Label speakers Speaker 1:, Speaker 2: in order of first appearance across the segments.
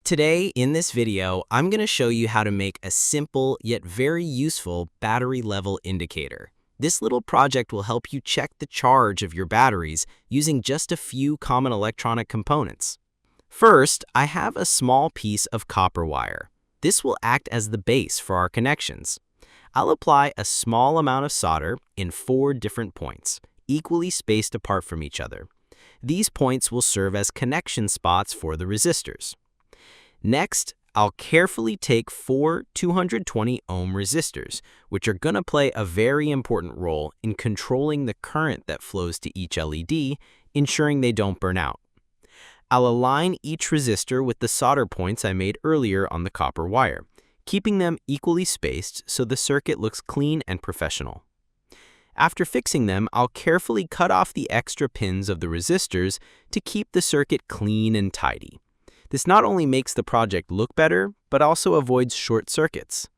Speaker 1: Today, in this video, I'm going to show you how to make a simple yet very useful battery level indicator. This little project will help you check the charge of your batteries using just a few common electronic components. First, I have a small piece of copper wire. This will act as the base for our connections. I'll apply a small amount of solder in 4 different points, equally spaced apart from each other. These points will serve as connection spots for the resistors. Next, I'll carefully take 4 220 ohm resistors, which are going to play a very important role in controlling the current that flows to each LED, ensuring they don't burn out. I'll align each resistor with the solder points I made earlier on the copper wire, keeping them equally spaced so the circuit looks clean and professional. After fixing them, I'll carefully cut off the extra pins of the resistors to keep the circuit clean and tidy. This not only makes the project look better, but also avoids short circuits.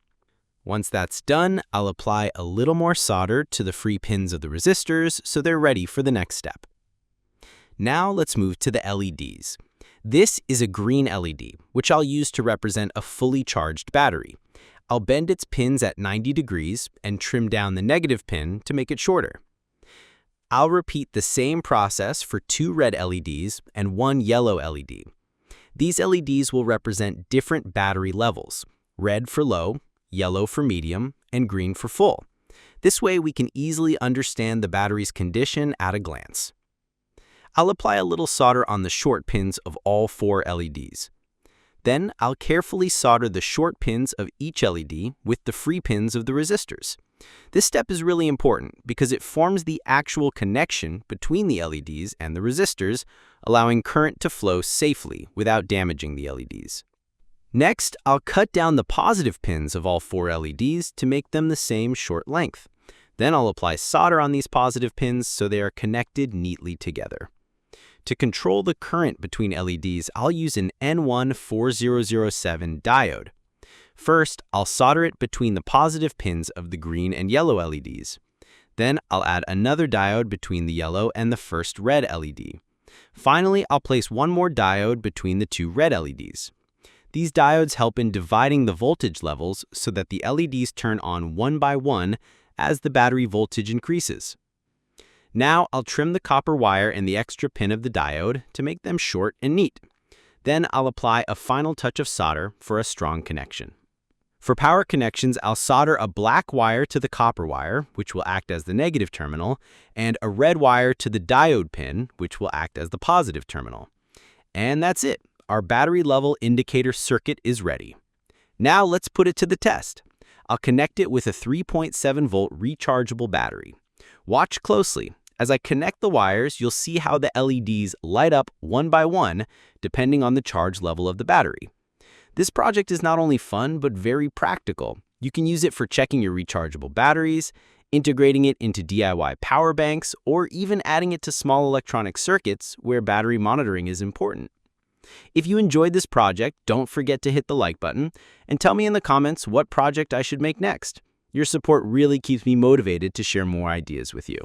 Speaker 1: Once that's done, I'll apply a little more solder to the free pins of the resistors so they're ready for the next step. Now let's move to the LEDs. This is a green LED, which I'll use to represent a fully charged battery. I'll bend its pins at 90 degrees and trim down the negative pin to make it shorter. I'll repeat the same process for 2 red LEDs and 1 yellow LED. These LEDs will represent different battery levels, red for low, yellow for medium, and green for full. This way we can easily understand the battery's condition at a glance. I'll apply a little solder on the short pins of all 4 LEDs. Then I'll carefully solder the short pins of each LED with the free pins of the resistors. This step is really important because it forms the actual connection between the LEDs and the resistors, allowing current to flow safely without damaging the LEDs. Next, I'll cut down the positive pins of all 4 LEDs to make them the same short length. Then I'll apply solder on these positive pins so they are connected neatly together. To control the current between LEDs, I'll use an N14007 diode. First, I'll solder it between the positive pins of the green and yellow LEDs. Then I'll add another diode between the yellow and the first red LED. Finally, I'll place one more diode between the 2 red LEDs. These diodes help in dividing the voltage levels so that the LEDs turn on one by one as the battery voltage increases. Now I'll trim the copper wire and the extra pin of the diode to make them short and neat. Then I'll apply a final touch of solder for a strong connection. For power connections, I'll solder a black wire to the copper wire, which will act as the negative terminal, and a red wire to the diode pin, which will act as the positive terminal. And that's it. Our battery level indicator circuit is ready. Now let's put it to the test. I'll connect it with a 3.7 volt rechargeable battery. Watch closely. As I connect the wires, you'll see how the LEDs light up one by one, depending on the charge level of the battery. This project is not only fun, but very practical. You can use it for checking your rechargeable batteries, integrating it into DIY power banks, or even adding it to small electronic circuits where battery monitoring is important. If you enjoyed this project, don't forget to hit the like button and tell me in the comments what project I should make next. Your support really keeps me motivated to share more ideas with you.